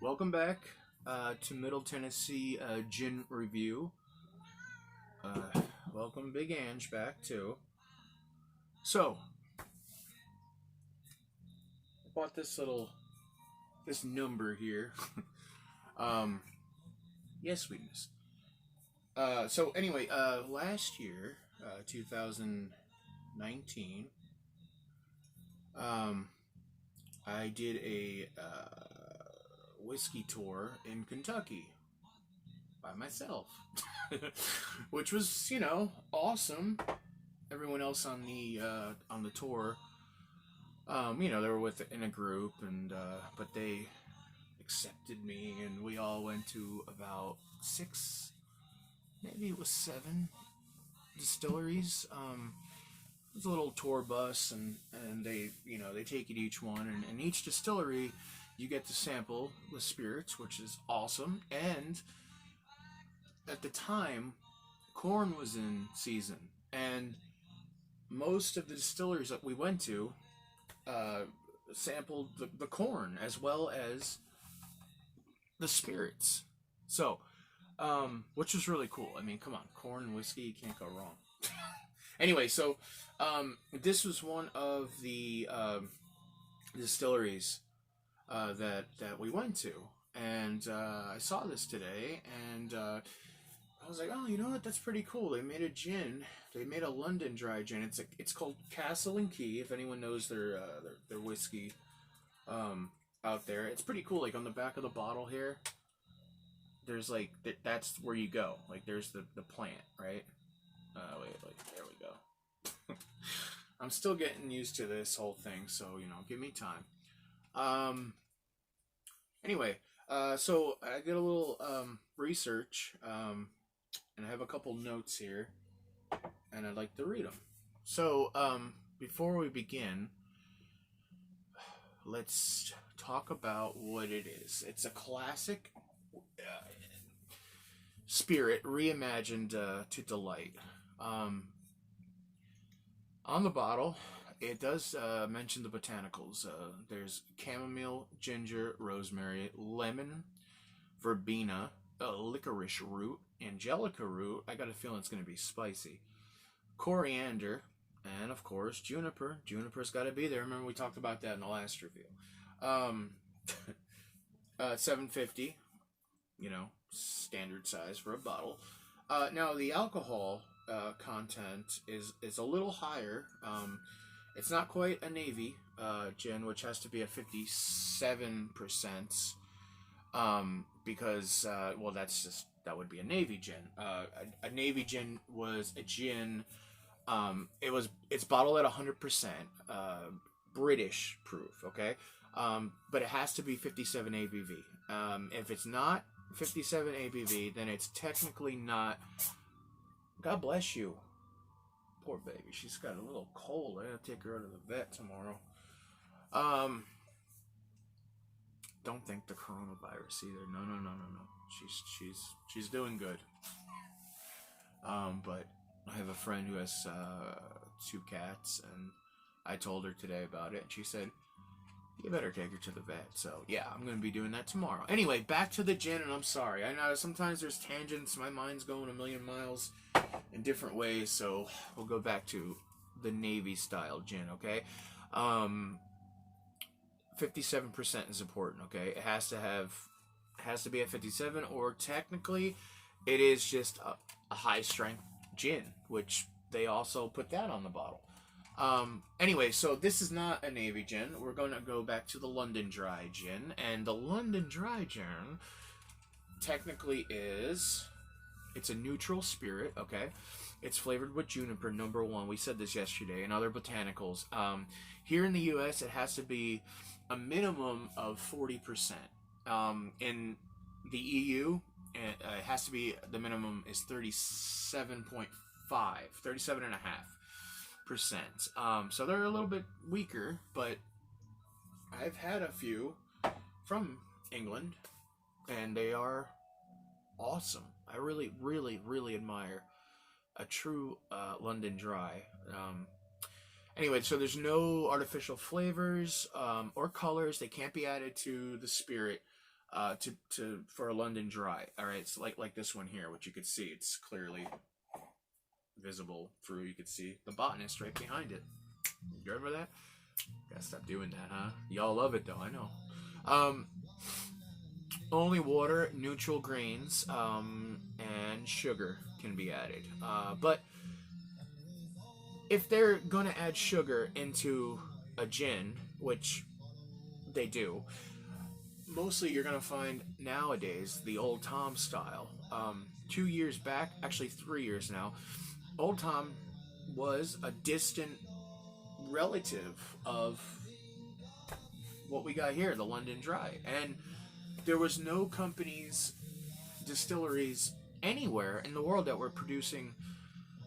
Welcome back to Middle Tennessee Gin Review. Welcome Big Ange back too. So, I bought this number here. um, yes, sweetness. So anyway, last year, 2019, um, I did a whiskey tour in Kentucky by myself, which was awesome. Everyone else on the tour, they were in a group, and but they accepted me, and we all went to about six, maybe it was seven distilleries. It was a little tour bus, and they take you to each one, and in each distillery, you get to sample the spirits, which is awesome. And at the time, corn was in season, and most of the distilleries that we went to uh, sampled the corn as well as the spirits. So, which was really cool. I mean, come on, corn and whiskey, you can't go wrong. Anyway, so this was one of the distilleries that we went to, and I saw this today, and I was like, oh, you know what? That's pretty cool. They made a gin. They made a London dry gin. It's called Castle and Key. If anyone knows their whiskey out there, it's pretty cool. Like on the back of the bottle here, there's like that's where you go. Like there's the plant, right? Wait, there we go. I'm still getting used to this whole thing, so give me time. Anyway, so I did a little research, and I have a couple notes here, and I'd like to read them. So, before we begin, let's talk about what it is. It's a classic spirit reimagined to delight. On the bottle, it does mention the botanicals. There's chamomile, ginger, rosemary, lemon, verbena, licorice root, angelica root. I got a feeling it's going to be spicy. Coriander, and of course juniper. Juniper's got to be there. Remember we talked about that in the last review. 750, standard size for a bottle. Now the alcohol content is a little higher. It's not quite a navy gin, which has to be a 57%. Because that would be a navy gin. A navy gin was a gin. It's bottled at 100% British proof. Okay, but it has to be 57 ABV. If it's not 57 ABV, then it's technically not. God bless you. Poor baby. She's got a little cold. I gotta take her to the vet tomorrow. Don't think the coronavirus either. No. She's doing good. But I have a friend who has 2 cats, and I told her today about it, and she said, you better take her to the vet. So, yeah, I'm going to be doing that tomorrow. Anyway, back to the gin, and I'm sorry. I know sometimes there's tangents. My mind's going a million miles in different ways, so we'll go back to the Navy-style gin, okay? 57% is important, okay? It has to be at 57, or technically it is just a high-strength gin, which they also put that on the bottle. Anyway, so this is not a navy gin. We're going to go back to the London Dry Gin, and the London Dry Gin technically it's a neutral spirit, okay? It's flavored with juniper, number 1. We said this yesterday, and other botanicals. Here in the U.S., it has to be a minimum of 40%. In the EU, it has to be, the minimum is 37.5, 37.5%. So they're a little bit weaker, but I've had a few from England, and they are awesome. I really, really, really admire a true London Dry. Anyway, so there's no artificial flavors or colors. They can't be added to the spirit. for a London Dry. All right, it's like this one here, which you could see. It's clearly visible through. You could see the botanist right behind it. You remember that? Gotta stop doing that, huh? Y'all love it though, I know. Only water, neutral grains, and sugar can be added. But if they're gonna add sugar into a gin, which they do, mostly you're gonna find nowadays the Old Tom style. 2 years back, actually 3 years now, Old Tom was a distant relative of what we got here, the London Dry. And there was no companies, distilleries anywhere in the world that were producing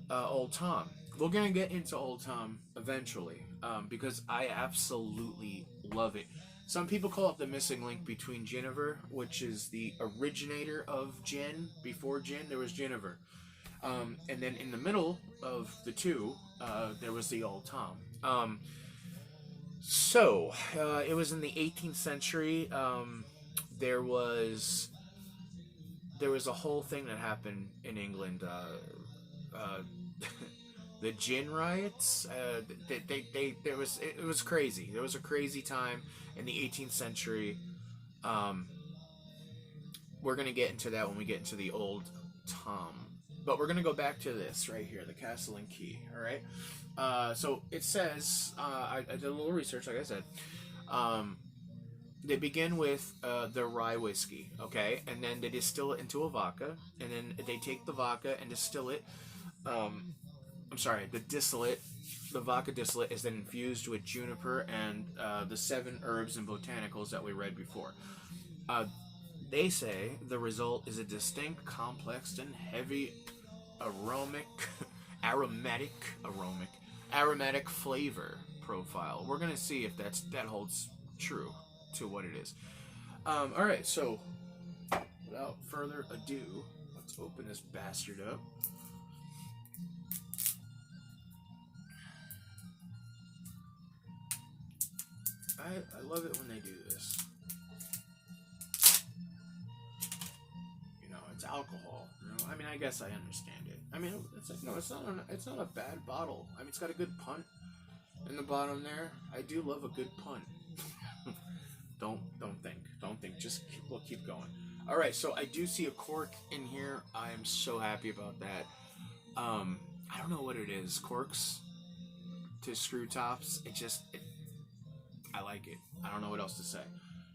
Old Tom. We're going to get into Old Tom eventually because I absolutely love it. Some people call it the missing link between Giniver, which is the originator of gin. Before gin, there was Giniver. And then in the middle of the two, there was the Old Tom. So, it was in the 18th century. There was a whole thing that happened in England. The gin riots. It was crazy. There was a crazy time in the 18th century. We're gonna get into that when we get into the Old Tom. But we're gonna go back to this right here, the Castle and Key. All right. So it says I did a little research, like I said. They begin with the rye whiskey, okay, and then they distill it into a vodka, and then they take the vodka and distill it. The vodka distillate is then infused with juniper and the 7 herbs and botanicals that we read before. They say the result is a distinct, complex, and heavy aromatic flavor profile. We're gonna see if that holds true to what it is. All right, so without further ado, let's open this bastard up. I love it when they do this. You know, it's alcohol. You know, I mean, I guess I understand it. I mean, it's like, no, it's not a bad bottle. I mean, it's got a good punt in the bottom there. I do love a good punt. Don't think. Just keep going. All right, so I do see a cork in here. I am so happy about that. I don't know what it is. Corks to screw tops. I like it. I don't know what else to say.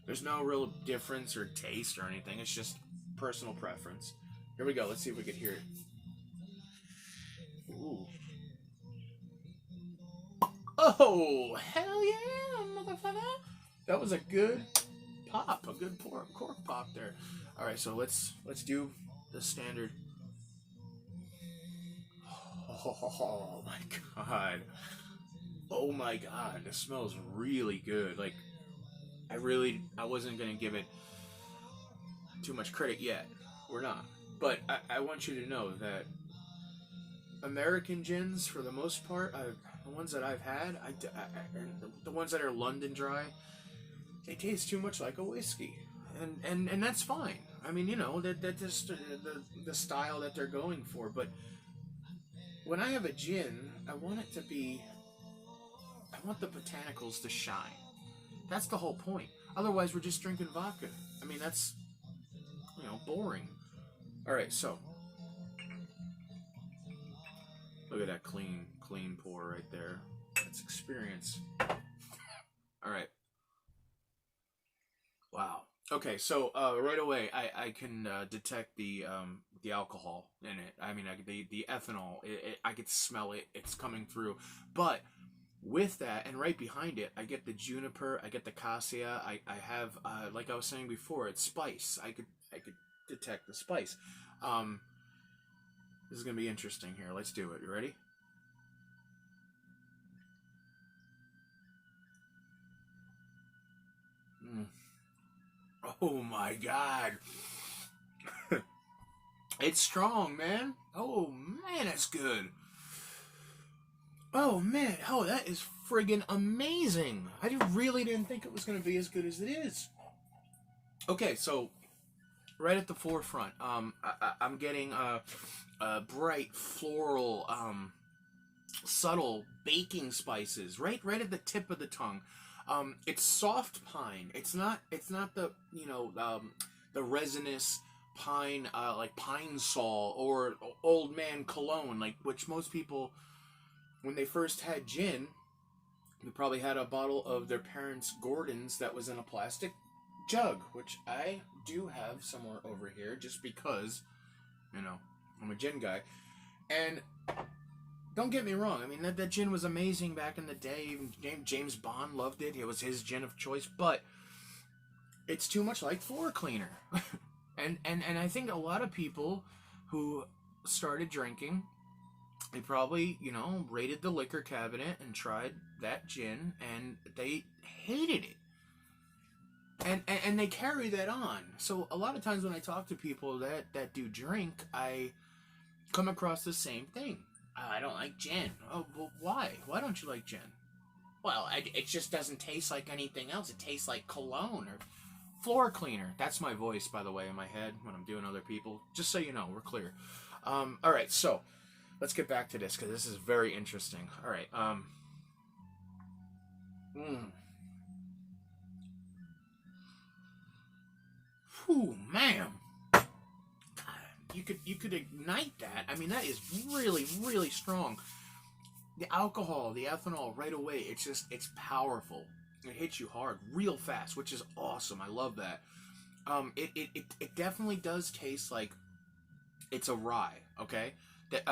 There's no real difference or taste or anything. It's just personal preference. Here we go. Let's see if we can hear it. Ooh. Oh, hell yeah, motherfucker. That was a good pop. A good cork pop there. All right, so let's do the standard. Oh, my God. Oh my God, this smells really good. Like, I wasn't gonna give it too much credit yet. We're not. But I want you to know that American gins, for the most part, the ones that I've had, the ones that are London Dry, they taste too much like a whiskey, and that's fine. I mean, you know, that's just the style that they're going for. But when I have a gin, I want the botanicals to shine. That's the whole point. Otherwise, we're just drinking vodka. I mean, that's, you know, boring. All right, so look at that clean pour right there. That's experience. All right. Wow. Okay, so right away, I can detect the alcohol in it. I mean, the ethanol. I could smell it. It's coming through, but with that, and right behind it, I get the juniper, I get the cassia, I have, like I was saying before, it's spice. I could detect the spice. This is going to be interesting here. Let's do it. You ready? Oh my God. It's strong, man. Oh man, it's good. Oh man, oh, that is friggin' amazing. I really didn't think it was going to be as good as it is. Okay, so right at the forefront, I'm getting a bright floral, subtle baking spices right at the tip of the tongue. It's soft pine. It's not the the resinous pine, like pine sol or old man cologne, like which most people when they first had gin, they probably had a bottle of their parents' Gordon's that was in a plastic jug, which I do have somewhere over here, just because you know I'm a gin guy. And don't get me wrong. I mean, that gin was amazing back in the day. Even James Bond loved it. It was his gin of choice. But it's too much like floor cleaner. And I think a lot of people who started drinking, they probably, raided the liquor cabinet and tried that gin, and they hated it. And they carry that on. So a lot of times when I talk to people that do drink, I come across the same thing. I don't like gin. Oh, well, why? Why don't you like gin? Well, it just doesn't taste like anything else. It tastes like cologne or floor cleaner. That's my voice, by the way, in my head when I'm doing other people. Just so you know, we're clear. All right, so let's get back to this because this is very interesting. All right. Mm, whew, man. You could ignite that. I mean, that is really really strong. The alcohol, the ethanol, right away. It's powerful. It hits you hard, real fast, which is awesome. I love that. It definitely does taste like it's a rye. Okay, that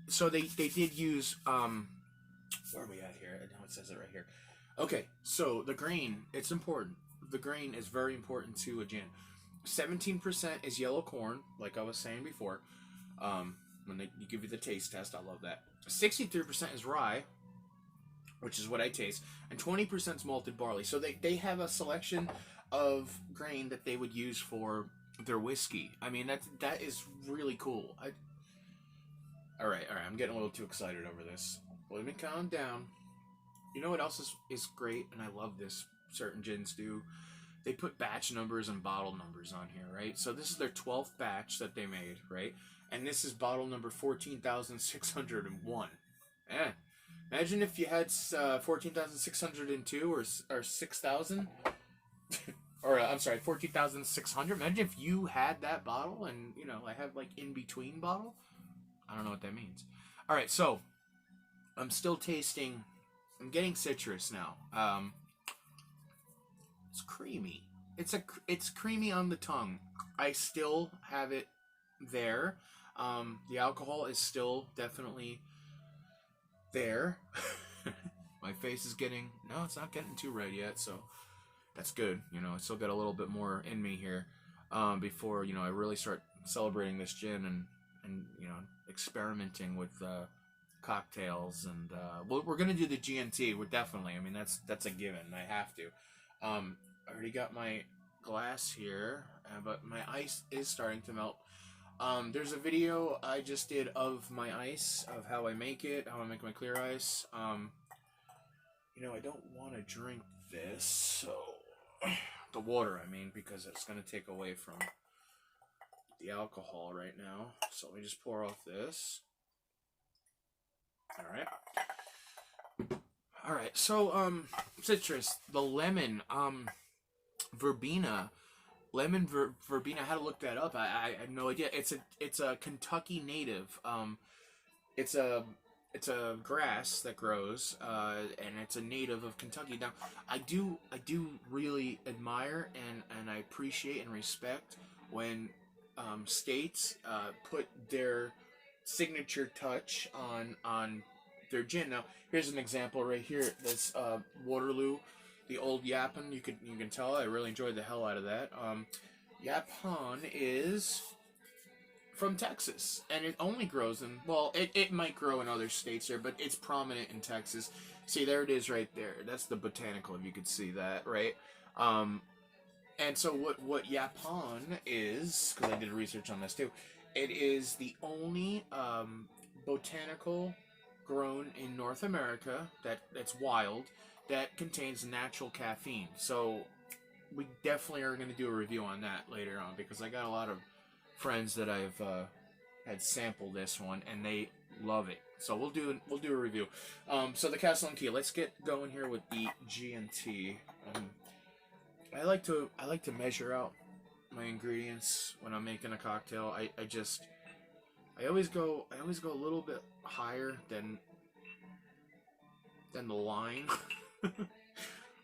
so they did use where are we at here? I know it says it right here. Okay, so the grain, it's important. The grain is very important to a gin. 17% is yellow corn, like I was saying before. When they give you the taste test, I love that. 63% is rye, which is what I taste, and 20% is malted barley. So they have a selection of grain that they would use for their whiskey. I mean, that is really cool. All right, I'm getting a little too excited over this. Let me calm down. You know what else is great, and I love this. Certain gins do. They put batch numbers and bottle numbers on here, right? So this is their 12th batch that they made, right? And this is bottle number 14,601. Eh. Imagine if you had 14,602 or 6,000. Or, I'm sorry, 14,600. Imagine if you had that bottle and, I have like in between bottle. I don't know what that means. All right, so I'm still tasting. I'm getting citrus now. It's creamy. It's creamy on the tongue. I still have it there. The alcohol is still definitely there. My face is getting no, it's not getting too red yet, so that's good. I still got a little bit more in me here before I really start celebrating this gin and experimenting with cocktails and we're gonna do the GNT. We're definitely. I mean that's a given. I have to. I already got my glass here, but my ice is starting to melt. There's a video I just did of my ice, of how I make it, how I make my clear ice. I don't want to drink this, so the water, I mean, because it's going to take away from the alcohol right now. So let me just pour off this. All right. So citrus, the lemon, verbena. Verbena. I had to look that up. I had no idea. It's a Kentucky native. It's a grass that grows, and it's a native of Kentucky. Now, I do really admire and I appreciate and respect when states put their signature touch on their gin. Now, here's an example right here. This Waterloo, the old Yapon. You can tell I really enjoyed the hell out of that. Yapon is from Texas, and it only grows in, well, it might grow in other states there, but it's prominent in Texas. See, there it is right there. That's the botanical, if you could see that, right? And so what Yapon is, because I did research on this too, it is the only botanical grown in North America that's wild that contains natural caffeine. So we definitely are going to do a review on that later on, because I got a lot of friends that I've had sample this one, and they love it. So we'll do a review. So the Castle and Key. Let's get going here with the G&T. I like to measure out my ingredients when I'm making a cocktail. I always go a little bit higher than the line.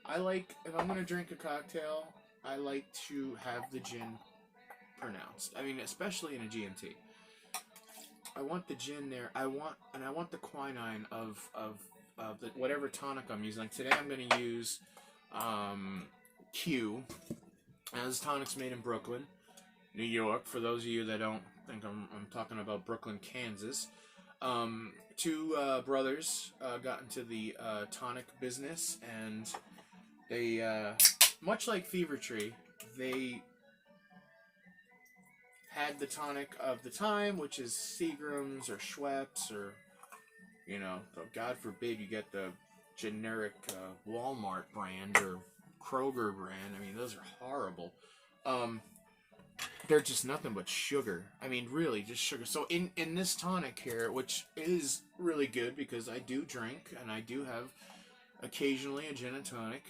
I like, if I'm gonna drink a cocktail, I like to have the gin pronounced. I mean, especially in a G&T. I want the gin there. I want the quinine of the, whatever tonic I'm using. Like today, I'm gonna use Q. Now, this tonic's made in Brooklyn, New York. For those of you that don't think I'm talking about Brooklyn, Kansas. Two brothers got into the tonic business, and they, much like Fever Tree, they had the tonic of the time, which is Seagram's or Schweppes, or, you know, God forbid you get the generic Walmart brand or Kroger brand. I mean, those are horrible. They're just nothing but sugar. I mean, really, just sugar. So in this tonic here, which is really good because I do drink, and I do have occasionally a gin and tonic.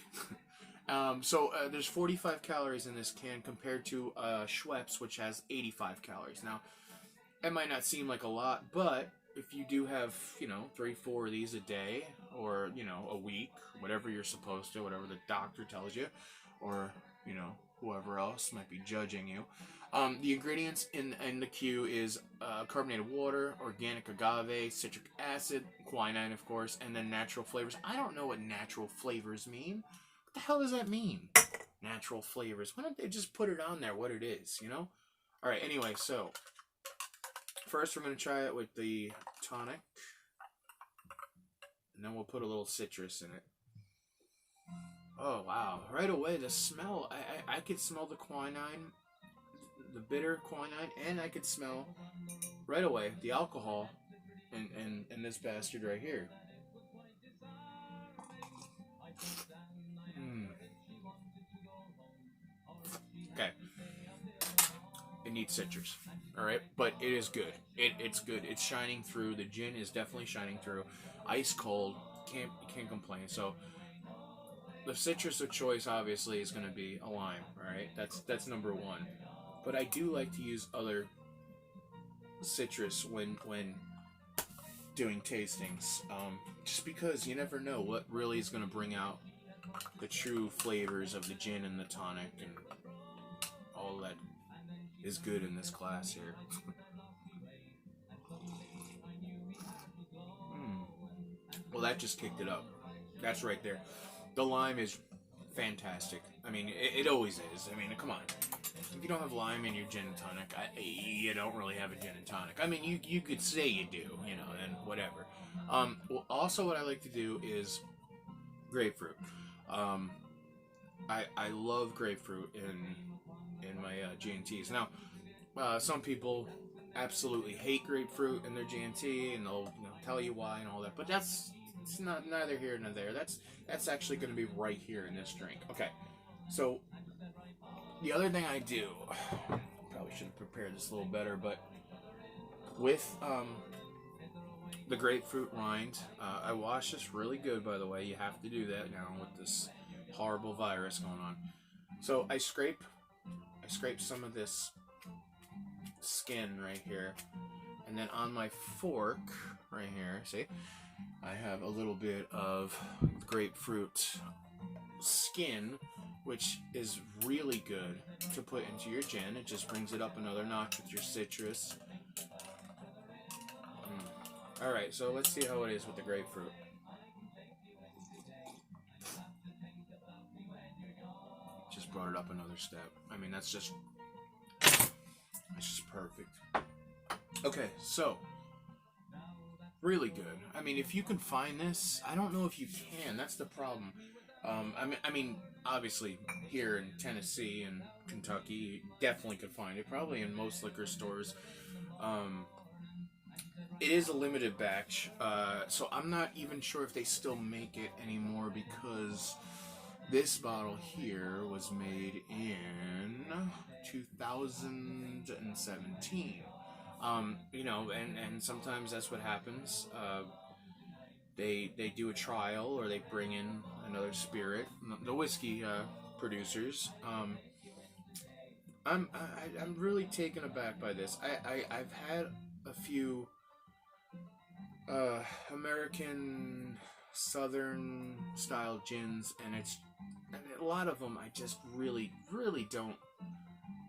There's 45 calories in this can compared to Schweppes, which has 85 calories. Now, it might not seem like a lot, but if you do have, 3-4 of these a day, or, a week, whatever you're supposed to, whatever the doctor tells you, or, whoever else might be judging you. The ingredients in the Q is carbonated water, organic agave, citric acid, quinine, of course, and then natural flavors. I don't know what natural flavors mean. What the hell does that mean? Natural flavors. Why don't they just put it on there, what it is, Alright, anyway, so first we're going to try it with the tonic. And then we'll put a little citrus in it. Oh, wow. Right away, the smell. I could smell the quinine, the bitter quinine, and I could smell, right away, the alcohol in this bastard right here. Okay. It needs citrus. Alright? But it is good. It's good. It's shining through. The gin is definitely shining through. Ice cold. Can't complain. So the citrus of choice obviously is going to be a lime. Alright? That's number one. But I do like to use other citrus when doing tastings. Just because you never know what really is going to bring out the true flavors of the gin and the tonic and all that is good in this class here. Well, that just kicked it up. That's right there. The lime is fantastic. I mean, it always is. I mean, come on. If you don't have lime in your gin and tonic, you don't really have a gin and tonic. I mean, you could say you do, and whatever. Well, also what I like to do is grapefruit. I love grapefruit in my G&Ts. Now, some people absolutely hate grapefruit in their G&T, and they'll tell you why and all that. But it's not neither here nor there. That's actually going to be right here in this drink. Okay, so the other thing I do, probably should have prepared this a little better, but with the grapefruit rind, I wash this really good, by the way. You have to do that now with this horrible virus going on. So I scrape some of this skin right here, and then on my fork right here, see, I have a little bit of grapefruit skin, which is really good to put into your gin. It just brings it up another notch with your citrus. Alright, so let's see how it is with the grapefruit. Just brought it up another step. I mean, that's just perfect. Okay, so really good. I mean, if you can find this, I don't know if you can. That's the problem. I mean, obviously here in Tennessee and Kentucky, you definitely could find it. Probably in most liquor stores. It is a limited batch, so I'm not even sure if they still make it anymore because This bottle here was made in 2017. And sometimes that's what happens. They do a trial or they bring in another spirit. The whiskey producers. I'm really taken aback by this. I've had a few uh, American Southern style gins, and a lot of them I just really don't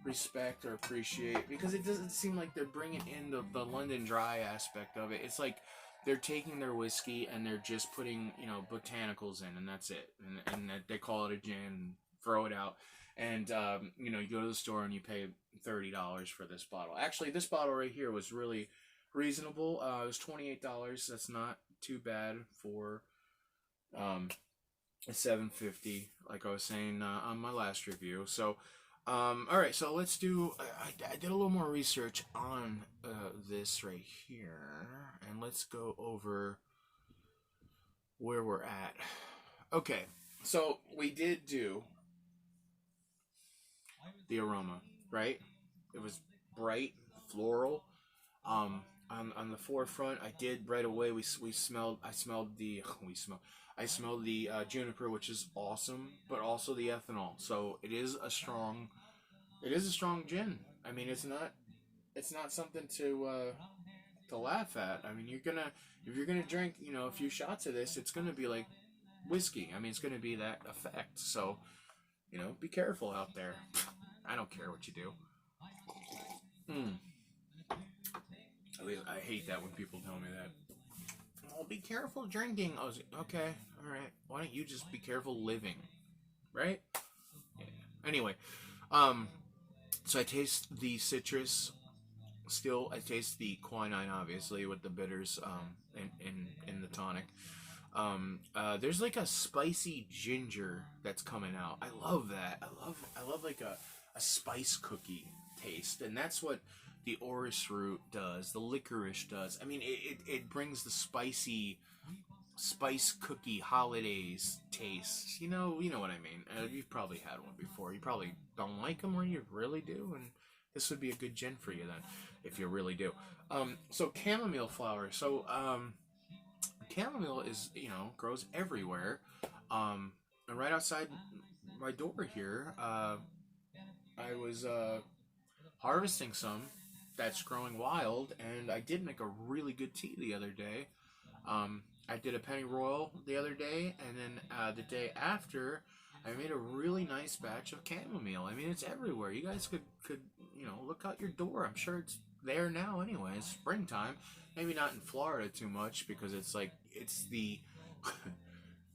respect or appreciate because it doesn't seem like they're bringing in the London Dry aspect of it. It's like they're taking their whiskey and they're just putting botanicals in, and that's it, and they call it a gin, throw it out, and you go to the store and you pay $30 for this bottle. Actually, this bottle right here was really reasonable. It was $28. That's not too bad for a 750, like I was saying on my last review. So all right, so let's do. I did a little more research on this right here, and let's go over where we're at. Okay, so we did do the aroma, right? It was bright, floral. On the forefront, I did right away. We smelled. I smelled the. We smelled. I smelled the juniper, which is awesome, but also the ethanol. So it is a strong. It is a strong gin. I mean, it's not something to laugh at. I mean, if you're gonna drink, a few shots of this, it's gonna be like whiskey. I mean, it's gonna be that effect. So, be careful out there. I don't care what you do. Mm. I hate that when people tell me that. Oh, be careful drinking. I was okay. All right. Why don't you just be careful living, right? Yeah. Anyway, um, so I taste the citrus. Still, I taste the quinine, obviously, with the bitters in the tonic. There's like a spicy ginger that's coming out. I love that. I love like a spice cookie taste, and that's what the orris root does. The licorice does. I mean, it brings the spice cookie holidays taste. You know what I mean. You've probably had one before. You probably don't like them, or you really do, and this would be a good gin for you then, if you really do. So chamomile flower. So chamomile is grows everywhere. And right outside my door here, I was harvesting some that's growing wild, and I did make a really good tea the other day. I did a pennyroyal the other day, and then the day after, I made a really nice batch of chamomile. I mean, it's everywhere. You guys could look out your door. I'm sure it's there now. Anyway, it's springtime. Maybe not in Florida too much because it's the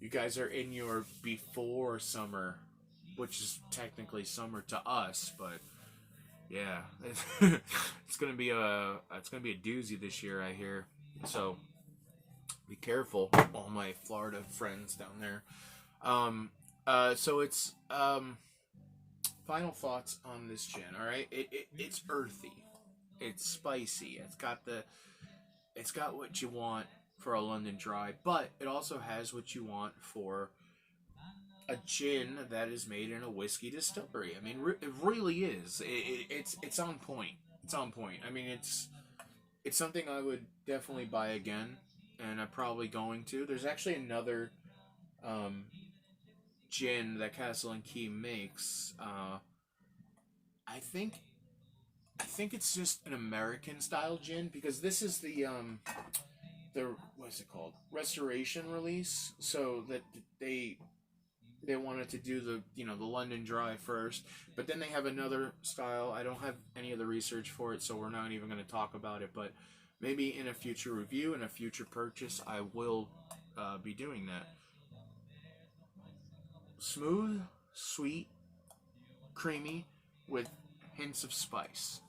you guys are in your before summer, which is technically summer to us, but yeah, it's gonna be a doozy this year, I hear. So be careful, all my Florida friends down there. So it's final thoughts on this gin. All right, it's earthy, it's spicy, it's got what you want for a London Dry, but it also has what you want for a gin that is made in a whiskey distillery. I mean, it really is. It's on point. It's on point. I mean, it's something I would definitely buy again, and I'm probably going to. There's actually another um, gin that Castle and Key makes. I think I think it's just an American style gin because this is the what's it called, restoration release. So that they wanted to do the London Dry first, but then they have another style. I don't have any of the research for it, so we're not even going to talk about it. But maybe in a future review, in a future purchase, I will be doing that. Smooth, sweet, creamy, with hints of spice.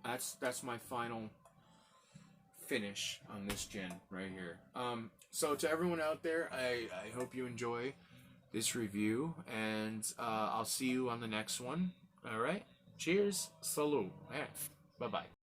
That's my final finish on this gin right here. So to everyone out there, I hope you enjoy this review, and I'll see you on the next one. All right, cheers, salute, bye bye.